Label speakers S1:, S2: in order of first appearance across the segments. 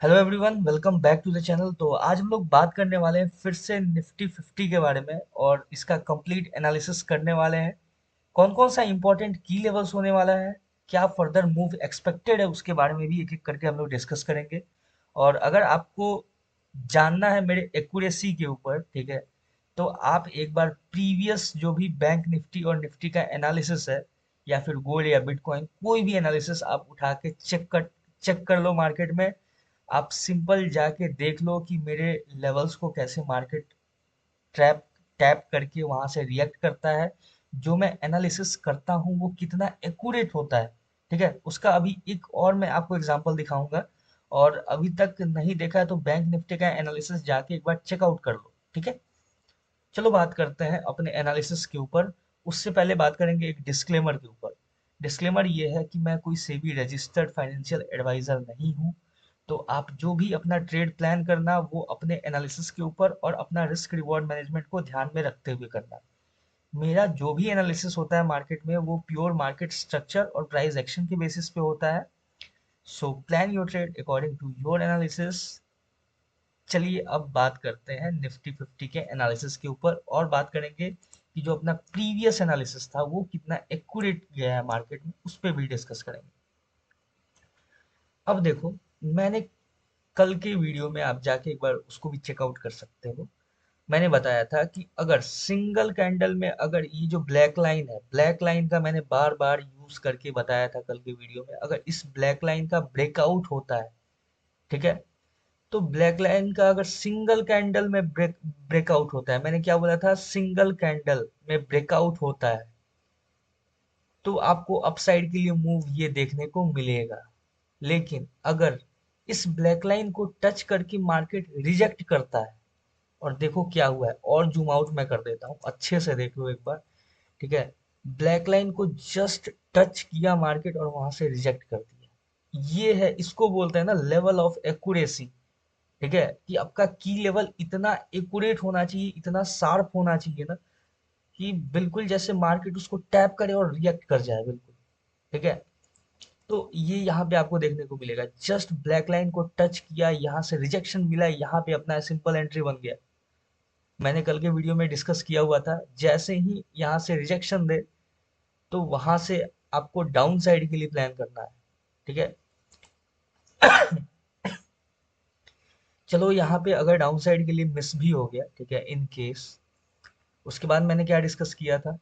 S1: Hello everyone, welcome back to the channel. तो आज हम लोग बात करने वाले हैं फिर से निफ्टी 50 के बारे में और इसका कंप्लीट एनालिसिस करने वाले हैं। कौन कौन सा इंपॉर्टेंट की लेवल्स होने वाला है, क्या फर्दर मूव एक्सपेक्टेड है, उसके बारे में भी एक एक करके हम लोग डिस्कस करेंगे। और अगर आपको जानना है मेरे एक्यूरेसी के ऊपर, ठीक है, तो आप एक बार प्रीवियस जो भी बैंक निफ्टी और निफ्टी का एनालिसिस है, या फिर गोल्ड या बिटकॉइन कोई भी एनालिसिस आप उठा के चेक कर लो मार्केट में। आप सिंपल जाके देख लो कि मेरे लेवल्स को कैसे मार्केट ट्रैप टैप करके वहां से रिएक्ट करता है। जो मैं एनालिसिस करता हूँ वो कितना एक्यूरेट होता है, ठीक है। उसका अभी एक और मैं आपको एग्जांपल दिखाऊंगा। और अभी तक नहीं देखा है तो बैंक निफ्टी का एनालिसिस जाके एक बार चेकआउट कर लो, ठीक है। चलो बात करते हैं अपने एनालिसिस के ऊपर। उससे पहले बात करेंगे एक डिस्क्लेमर के ऊपर। डिस्क्लेमर ये है कि मैं कोई सेबी रजिस्टर्ड फाइनेंशियल एडवाइजर नहीं हूँ। तो आप जो भी अपना ट्रेड प्लान करना वो अपने एनालिसिस के ऊपर और अपना रिस्क रिवॉर्ड मैनेजमेंट को ध्यान में रखते हुए करना। मेरा जो भी एनालिसिस होता है मार्केट में वो प्योर मार्केट स्ट्रक्चर और प्राइस एक्शन के बेसिस पे होता है। So plan your trade according to your analysis. चलिए अब बात करते हैं निफ्टी 50 के एनालिसिस के ऊपर और बात करेंगे कि जो अपना प्रीवियस एनालिसिस था वो कितना एक्यूरेट गया है मार्केट में, उस पर भी डिस्कस करेंगे। अब देखो, मैंने कल के वीडियो में आप जाके एक बार उसको भी चेकआउट कर सकते हो। मैंने बताया था कि अगर सिंगल कैंडल में, अगर ये जो ब्लैक लाइन है, ब्लैक लाइन का मैंने बार बार यूज करके बताया था कल के वीडियो में, अगर इस ब्लैक लाइन का ब्रेकआउट होता है, ठीक है, तो ब्लैक लाइन का अगर सिंगल कैंडल में ब्रेकआउट होता है, मैंने क्या बोला था, सिंगल कैंडल में ब्रेकआउट होता है, तो आपको अपसाइड के लिए मूव ये देखने को मिलेगा। लेकिन अगर इस ब्लैक लाइन को टच करके मार्केट रिजेक्ट करता है, और देखो क्या हुआ है, और जूम आउट मैं कर देता हूँ, अच्छे से देख लो एक बार, ठीक है। ब्लैक लाइन को जस्ट टच किया मार्केट और वहां से रिजेक्ट कर दिया। ये है, इसको बोलते हैं ना लेवल ऑफ एक्यूरेसी, ठीक है, कि आपका की लेवल इतना एक्यूरेट होना चाहिए, इतना शार्प होना चाहिए ना, कि बिल्कुल जैसे मार्केट उसको टैप करे और रिएक्ट कर जाए, बिल्कुल, ठीक है। तो ये यहाँ पे आपको देखने को मिलेगा, जस्ट ब्लैक लाइन को टच किया, यहाँ से रिजेक्शन मिला, यहाँ पे अपना सिंपल एंट्री बन गया। मैंने कल के वीडियो में डिस्कस किया हुआ था, जैसे ही यहाँ से रिजेक्शन दे तो वहां से आपको डाउन साइड के लिए प्लान करना है, ठीक है। चलो यहाँ पे अगर डाउन साइड के लिए मिस भी हो गया, ठीक है, इन केस, उसके बाद मैंने क्या डिस्कस किया था,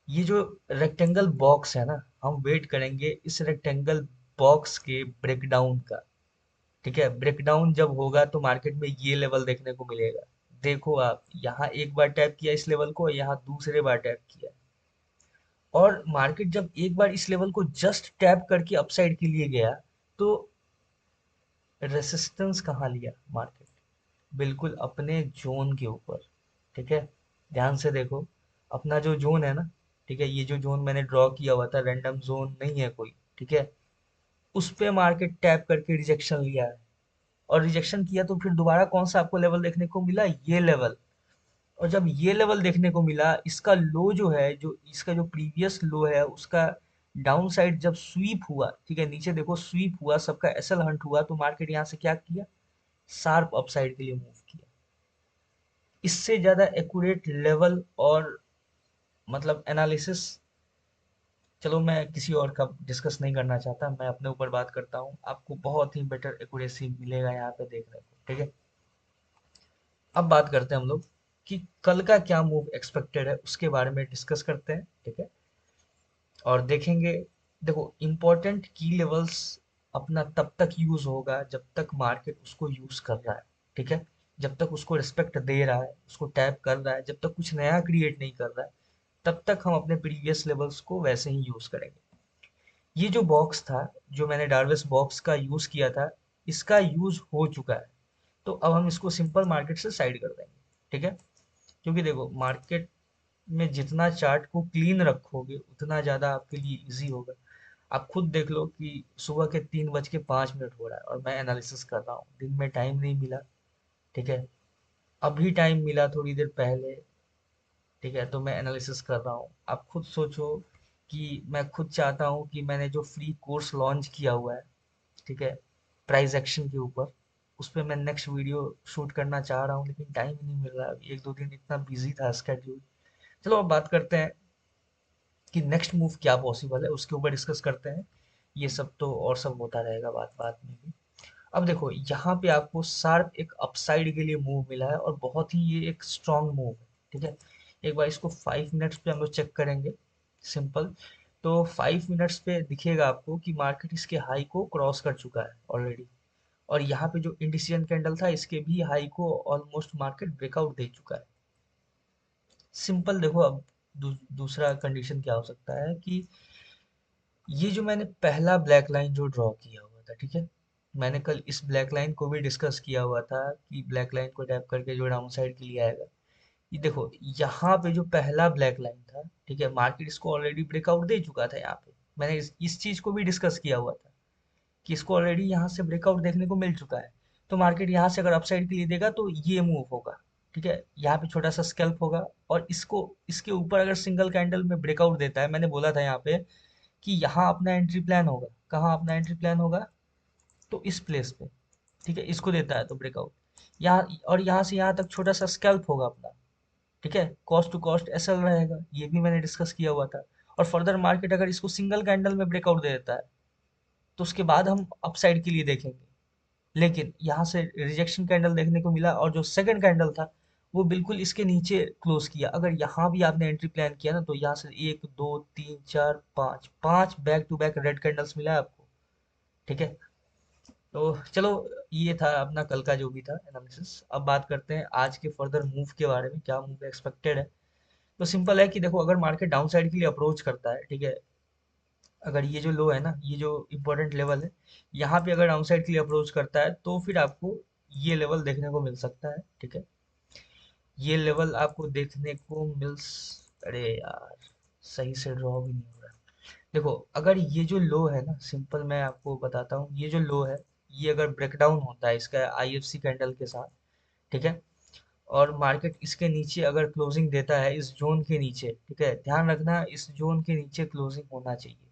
S1: ये जो रेक्टेंगल बॉक्स है ना, हम वेट करेंगे इस रेक्टेंगल बॉक्स के ब्रेकडाउन का, ठीक है। ब्रेकडाउन जब होगा तो मार्केट में ये लेवल देखने को मिलेगा। देखो आप यहाँ एक बार टैप किया इस लेवल को, यहाँ दूसरे बार टैप किया, और मार्केट जब एक बार इस लेवल को जस्ट टैप करके अपसाइड के लिए गया, तो रेसिस्टेंस कहाँ लिया मार्केट, बिल्कुल अपने जोन के ऊपर, ठीक है। ध्यान से देखो, अपना जो जोन है ना, ठीक है, ये जो जोन मैंने ड्रॉ किया हुआ था, रैंडम जोन नहीं है कोई, ठीक है, उस पे मार्केट टैप करके रिजेक्शन लिया है। और रिजेक्शन किया तो फिर दोबारा कौन सा आपको लेवल देखने को मिला, ये लेवल। और जब ये लेवल देखने को मिला, इसका लो जो है, जो इसका जो प्रीवियस लो है उसका डाउन साइड जब स्वीप हुआ, ठीक है, नीचे देखो स्वीप हुआ, सबका एसएल हंट हुआ, तो मार्केट यहाँ से क्या किया, शार्प अपसाइड के लिए मूव किया। इससे ज्यादा एक्यूरेट लेवल और मतलब एनालिसिस, चलो मैं किसी और का डिस्कस नहीं करना चाहता, मैं अपने ऊपर बात करता हूँ, आपको बहुत ही बेटर एक्यूरेसी मिलेगा यहाँ पे देखने को, ठीक है। अब बात करते हैं हम लोग कि कल का क्या मूव एक्सपेक्टेड है, उसके बारे में डिस्कस करते हैं, ठीक है। और देखेंगे, देखो इंपॉर्टेंट की लेवल्स अपना तब तक यूज होगा जब तक मार्केट उसको यूज कर रहा है, ठीक है। जब तक उसको रिस्पेक्ट दे रहा है, उसको टैप कर रहा है, जब तक कुछ नया क्रिएट नहीं कर रहा है, तब तक हम अपने प्रीवियस लेवल्स को वैसे ही यूज करेंगे। ये जो बॉक्स था, जो मैंने डार्विस बॉक्स का यूज किया था, इसका यूज हो चुका है। तो अब हम इसको सिंपल मार्केट से साइड कर देंगे, ठीक है। क्योंकि देखो मार्केट में जितना चार्ट को क्लीन रखोगे उतना ज्यादा आपके लिए इजी होगा। आप खुद देख लो कि सुबह के 3:05 हो रहा है और मैं एनालिसिस कर रहा हूँ, दिन में टाइम नहीं मिला, ठीक है। अभी टाइम मिला थोड़ी देर पहले, ठीक है, तो मैं एनालिसिस कर रहा हूँ। आप खुद सोचो कि मैं खुद चाहता हूँ कि मैंने जो फ्री कोर्स लॉन्च किया हुआ है, ठीक है, प्राइस एक्शन के ऊपर। उस पे मैं नेक्स्ट वीडियो शूट करना चाह रहा हूँ, लेकिन टाइम ही नहीं मिल रहा है। अभी एक दो दिन इतना बिजी था स्केड्यूल। चलो अब बात करते हैं कि नेक्स्ट मूव क्या पॉसिबल है, उसके ऊपर डिस्कस करते हैं। ये सब तो और सब होता रहेगा बात बात में भी। अब देखो यहाँ पे आपको शार्प एक अपसाइड के लिए मूव मिला है, और बहुत ही ये एक स्ट्रांग मूव है। ठीक है, एक बार इसको 5 मिनट्स पे हम लोग चेक करेंगे। सिंपल। तो 5 मिनट्स पे दिखेगा आपको कि मार्केट इसके हाई को क्रॉस कर चुका है ऑलरेडी, और यहाँ पे जो इंडिसीजन कैंडल था इसके भी हाई को ऑलमोस्ट मार्केट ब्रेकआउट दे चुका है। सिंपल देखो अब दूसरा कंडीशन क्या हो सकता है कि ये जो मैंने पहला ब्लैक लाइन जो ड्रॉ किया हुआ था, ठीक है, मैंने कल इस ब्लैक लाइन को भी डिस्कस किया हुआ था कि ब्लैक लाइन को टैप करके जो डाउन साइड के लिए आएगा। ये देखो यहाँ पे जो पहला ब्लैक लाइन था, ठीक है, मार्केट इसको ऑलरेडी ब्रेकआउट दे चुका था यहाँ पे। मैंने इस चीज को भी डिस्कस किया हुआ था कि इसको ऑलरेडी यहाँ से ब्रेकआउट देखने को मिल चुका है। तो मार्केट यहाँ से अगर अपसाइड के लिए देगा तो ये मूव होगा। ठीक है, यहाँ पे छोटा सा स्कैल्प होगा, और इसको इसके ऊपर अगर सिंगल कैंडल में ब्रेकआउट देता है, मैंने बोला था यहाँ पे कि यहाँ अपना एंट्री प्लान होगा। कहाँ अपना एंट्री प्लान होगा? तो इस प्लेस पे। ठीक है, इसको देता है तो ब्रेकआउट यहाँ, और यहाँ से यहाँ तक छोटा सा स्कैल्प होगा अपना। ठीक है, कॉस्ट टू कॉस्ट एसएल रहेगा, ये भी मैंने डिस्कस किया हुआ था। और फर्दर मार्केट अगर इसको सिंगल कैंडल में ब्रेकआउट दे देता है तो उसके बाद हम अपसाइड के लिए देखेंगे। लेकिन यहाँ से रिजेक्शन कैंडल देखने को मिला, और जो सेकंड कैंडल था वो बिल्कुल इसके नीचे क्लोज किया। अगर यहाँ भी आपने एंट्री प्लान किया ना, तो यहाँ से एक दो तीन चार पाँच, पांच back to back red candles मिला है आपको। ठीक है, तो चलो ये था अपना कल का जो भी था एनालिसिस। अब बात करते हैं आज के फर्दर मूव के बारे में, क्या मूव एक्सपेक्टेड है। तो सिंपल है कि देखो अगर मार्केट डाउन साइड के लिए अप्रोच करता है, ठीक है, अगर ये जो लो है ना, ये जो इम्पोर्टेंट लेवल है, यहाँ पे अगर डाउन साइड के लिए अप्रोच करता है तो फिर आपको ये लेवल देखने को मिल सकता है। ठीक है, ये लेवल आपको देखने को अरे यार, सही से ड्रॉ भी नहीं हो रहा। देखो अगर ये जो लो है ना, सिंपल मैं आपको बताता हूँ, ये जो लो है, ये अगर ब्रेकडाउन होता है इसका आईएफसी कैंडल के साथ, ठीक है, और मार्केट इसके नीचे अगर क्लोजिंग देता है इस जोन के नीचे, ठीक है, ध्यान रखना इस जोन के नीचे क्लोजिंग होना चाहिए।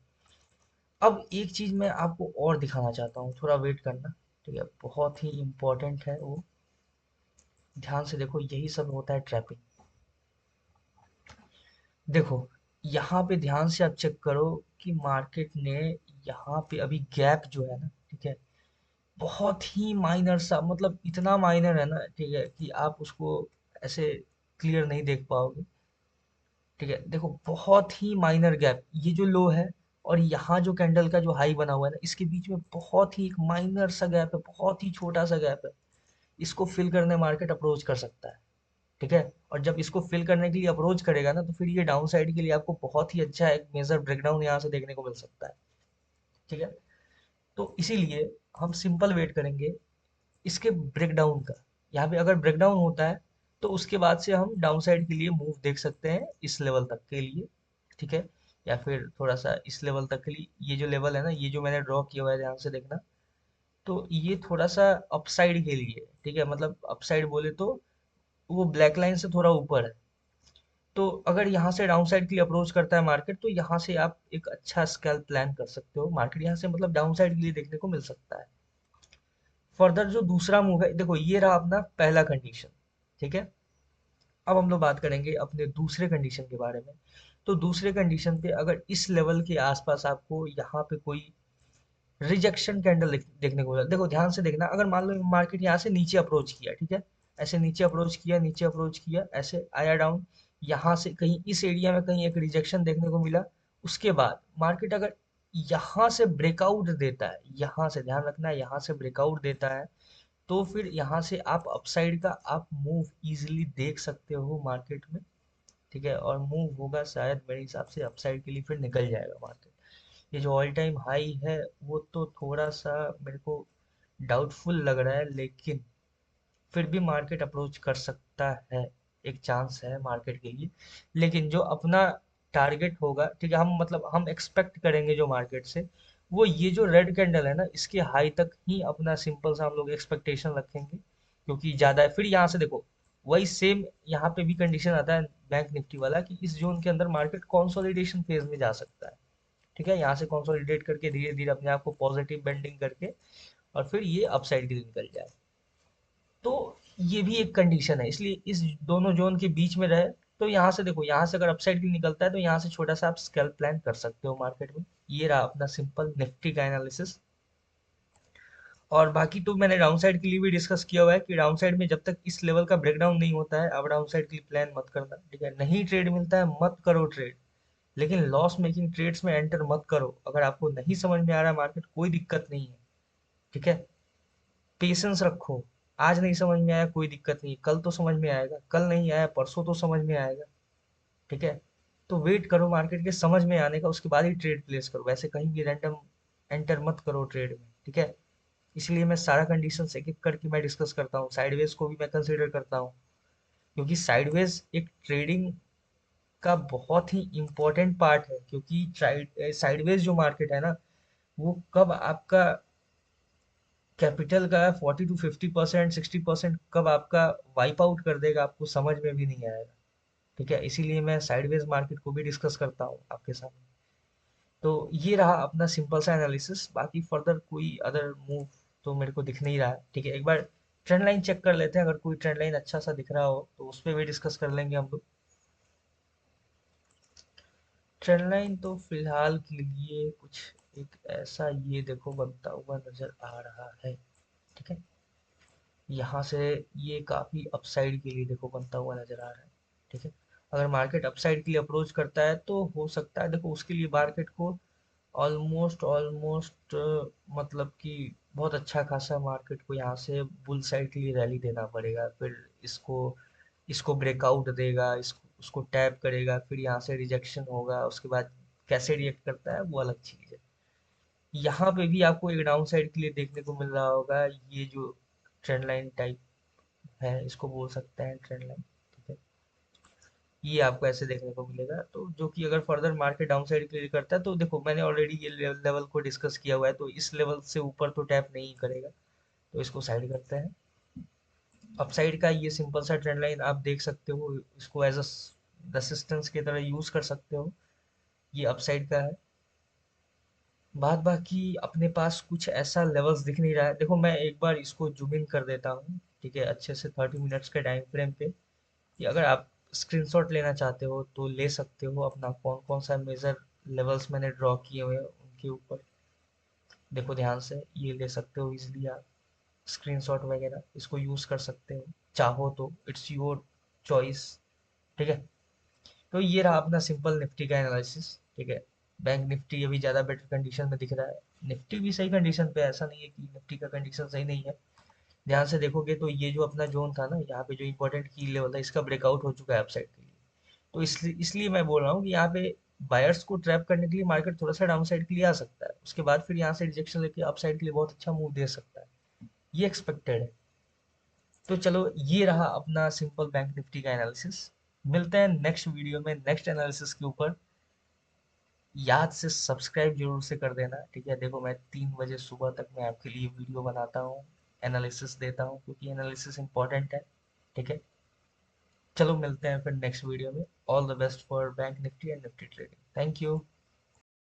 S1: अब एक चीज मैं आपको और दिखाना चाहता हूँ, थोड़ा वेट करना। ठीक है, बहुत ही इंपॉर्टेंट है वो, ध्यान से देखो, यही सब होता है ट्रैपिंग। देखो यहाँ पे ध्यान से आप चेक करो कि मार्केट ने यहाँ पे अभी गैप जो है ना, ठीक है, बहुत ही माइनर सा, मतलब इतना माइनर है ना, ठीक है, कि आप उसको ऐसे क्लियर नहीं देख पाओगे। ठीक है, देखो बहुत ही माइनर गैप, ये जो लो है और यहाँ जो कैंडल का जो हाई बना हुआ है ना, इसके बीच में बहुत ही एक माइनर सा गैप है, बहुत ही छोटा सा गैप है। इसको फिल करने मार्केट अप्रोच कर सकता है। ठीक है, और जब इसको फिल करने के लिए अप्रोच करेगा ना, तो फिर ये डाउन साइड के लिए आपको बहुत ही अच्छा एक मेजर ब्रेकडाउन यहाँ से देखने को मिल सकता है। ठीक है, तो इसीलिए हम सिंपल वेट करेंगे इसके ब्रेकडाउन का। यहाँ पे अगर ब्रेकडाउन होता है तो उसके बाद से हम डाउन साइड के लिए मूव देख सकते हैं इस लेवल तक के लिए। ठीक है, या फिर थोड़ा सा इस लेवल तक के लिए। ये जो लेवल है ना, ये जो मैंने ड्रॉ किया हुआ है, ध्यान से देखना। तो ये थोड़ा सा अपसाइड के लिए, ठीक है, मतलब अपसाइड बोले तो वो ब्लैक लाइन से थोड़ा ऊपर है। तो अगर यहाँ से डाउन साइड के लिए अप्रोच करता है मार्केट, तो यहाँ से आप एक अच्छा स्कैल्प प्लान कर सकते हो। मार्केट यहाँ से मतलब डाउन साइड के लिए देखने को मिल सकता है। फर्दर जो दूसरा मूव है, देखो ये रहा अपना पहला कंडीशन। ठीक है, अब हम लोग बात करेंगे अपने दूसरे कंडीशन के बारे में। तो दूसरे कंडीशन पे अगर इस लेवल के आसपास आपको यहाँ पे कोई रिजेक्शन कैंडल देखने को मिला, देखो ध्यान से देखना, अगर मान लो मार्केट यहाँ से नीचे अप्रोच किया, ठीक है, ऐसे नीचे अप्रोच किया, नीचे अप्रोच किया, ऐसे आया डाउन, यहाँ से कहीं इस एरिया में कहीं एक रिजेक्शन देखने को मिला, उसके बाद मार्केट अगर यहाँ से ब्रेकआउट देता है, यहाँ से ध्यान रखना है, यहाँ से ब्रेकआउट देता है, तो फिर यहाँ से आप अपसाइड का आप मूव इजीली देख सकते हो मार्केट में। ठीक है, और मूव होगा शायद मेरे हिसाब से अपसाइड के लिए, फिर निकल जाएगा मार्केट। ये जो ऑल टाइम हाई है वो तो थोड़ा सा मेरे को डाउटफुल लग रहा है, लेकिन फिर भी मार्केट अप्रोच कर सकता है, एक चांस है मार्केट के लिए। लेकिन जो अपना टारगेट होगा, ठीक है, हम मतलब हम एक्सपेक्ट करेंगे जो मार्केट से, वो ये जो रेड कैंडल है ना, इसके हाई तक ही अपना सिंपल सा हम लोग एक्सपेक्टेशन रखेंगे। क्योंकि ज्यादा है, फिर यहाँ से देखो वही सेम यहाँ पे भी कंडीशन आता है बैंक निफ्टी वाला, कि इस जोन के अंदर मार्केट कंसोलिडेशन फेज में जा सकता है। ठीक है, यहाँ से कंसोलिडेट करके धीरे धीरे अपने आप को पॉजिटिव बेंडिंग करके और फिर ये अपसाइड के लिए निकल जाए। तो ये भी एक कंडीशन है, इसलिए इस दोनों जोन के बीच में रहे। तो यहाँ से देखो, यहाँ से अगर अपसाइड के लिए निकलता है तो यहाँ से छोटा सा आप स्कैल्प प्लान कर सकते हो मार्केट में। ये रहा अपना सिंपल निफ्टी का एनालिसिस। और बाकी तो मैंने डाउन साइड के लिए भी डिस्कस किया हुआ है कि डाउन साइड में जब तक इस लेवल का ब्रेकडाउन नहीं होता है, अब डाउन साइड के लिए प्लान मत करना, ठीक है। नहीं ट्रेड मिलता है मत करो ट्रेड, लेकिन लॉस मेकिंग ट्रेड्स में एंटर मत करो। अगर आपको नहीं समझ में आ रहा है मार्केट, कोई दिक्कत नहीं है, ठीक है। पेशेंस रखो। आज नहीं समझ में आया कोई दिक्कत नहीं, कल तो समझ में आएगा, कल नहीं आया परसों तो समझ में आएगा, ठीक है। तो वेट करो मार्केट के समझ में आने का, उसके बाद ही ट्रेड प्लेस करो। वैसे कहीं भी रैंडम एंटर मत करो ट्रेड में, ठीक है। इसलिए मैं सारा कंडीशंस एक एक करके मैं डिस्कस करता हूँ। साइडवेज को भी मैं कंसीडर करता हूँ, क्योंकि साइडवेज एक ट्रेडिंग का बहुत ही इम्पोर्टेंट पार्ट है। क्योंकि साइडवेज जो मार्केट है ना, वो कब आपका कैपिटल का 40 to 50%, 60% कब आपका वाइप आउट कर देगा, आपको समझ में भी नहीं आएगा, ठीक है। इसीलिए मैं साइडवेज मार्केट को भी डिस्कस करता हूँ आपके सामने। तो ये रहा अपना सिंपल सा एनालिसिस। बाकी फर्दर कोई अदर मूव तो मेरे को दिख नहीं रहा है, ठीक है। एक बार ट्रेंड लाइन चेक कर लेते हैं, अगर कोई ट्रेंड लाइन अच्छा सा दिख रहा हो तो उस पर भी डिस्कस कर लेंगे हम लोग। ट्रेंड लाइन तो फिलहाल के लिए कुछ एक ऐसा ये देखो बनता हुआ नजर आ रहा है, ठीक है। यहाँ से ये काफी अपसाइड के लिए देखो बनता हुआ नजर आ रहा है, ठीक है। अगर मार्केट अपसाइड के लिए अप्रोच करता है तो हो सकता है, देखो उसके लिए मार्केट को ऑलमोस्ट ऑलमोस्ट मतलब कि बहुत अच्छा खासा मार्केट को यहाँ से बुल साइड के लिए रैली देना पड़ेगा। फिर इसको इसको ब्रेकआउट देगा, इसको उसको टैप करेगा, फिर यहाँ से रिजेक्शन होगा, उसके बाद कैसे रिएक्ट करता है वो अलग चीज है। यहाँ पे भी आपको एक डाउन साइड के लिए देखने को मिल रहा होगा, ये जो ट्रेंड लाइन टाइप है, इसको बोल सकते हैं ट्रेंड लाइन, ठीक है। ये आपको ऐसे देखने को मिलेगा, तो जो कि अगर further market down side clear करता है तो देखो मैंने ऑलरेडी ये लेवल को डिस्कस किया हुआ है, तो इस लेवल से ऊपर तो टैप नहीं करेगा, तो इसको साइड करते हैं। अपसाइड का ये सिंपल सा ट्रेंड लाइन आप देख सकते हो, इसको एज अ रेसिस्टेंस की तरह यूज कर सकते हो। ये अपसाइड का है। बाद बाकी अपने पास कुछ ऐसा लेवल्स दिख नहीं रहा है। देखो मैं एक बार इसको जूम इन कर देता हूँ, ठीक है, अच्छे से 30 मिनट्स के टाइम फ्रेम पे, कि अगर आप स्क्रीनशॉट लेना चाहते हो तो ले सकते हो। अपना कौन कौन सा मेजर लेवल्स मैंने ड्रॉ किए हुए हैं उनके ऊपर देखो ध्यान से, ये ले सकते हो इजिली आप स्क्रीनशॉट वगैरह, इसको यूज कर सकते हो चाहो तो, इट्स योर चॉइस, ठीक है। तो ये रहा अपना सिंपल निफ्टी का एनालिसिस, ठीक है। बैंक निफ्टी अभी ज़्यादा बेटर कंडीशन में दिख रहा है, निफ्टी भी सही कंडीशन पे है, ऐसा नहीं है कि निफ्टी का कंडीशन सही नहीं है। ध्यान से देखोगे तो ये जो अपना जोन था ना, यहाँ पे जो इंपॉर्टेंट की लेवल था, इसका ब्रेकआउट हो चुका है अपसाइड के लिए। तो इसलिए मैं बोल रहा हूँ कि यहाँ पे बायर्स को ट्रैप करने के लिए मार्केट थोड़ा सा डाउन साइड के लिए आ सकता है, उसके बाद फिर यहाँ से रिजेक्शन लेके अप साइड के लिए बहुत अच्छा मूव दे सकता है, ये एक्सपेक्टेड है। तो चलो ये रहा अपना सिंपल बैंक निफ्टी का एनालिसिस। मिलते हैं नेक्स्ट वीडियो में नेक्स्ट एनालिसिस के ऊपर। याद से सब्सक्राइब जरूर से कर देना, ठीक है। देखो मैं 3 बजे सुबह तक मैं आपके लिए वीडियो बनाता हूँ, एनालिसिस देता हूँ, क्योंकि एनालिसिस इंपॉर्टेंट है, ठीक है। चलो मिलते हैं फिर नेक्स्ट वीडियो में। All the best for bank Nifty and Nifty trading. Thank you.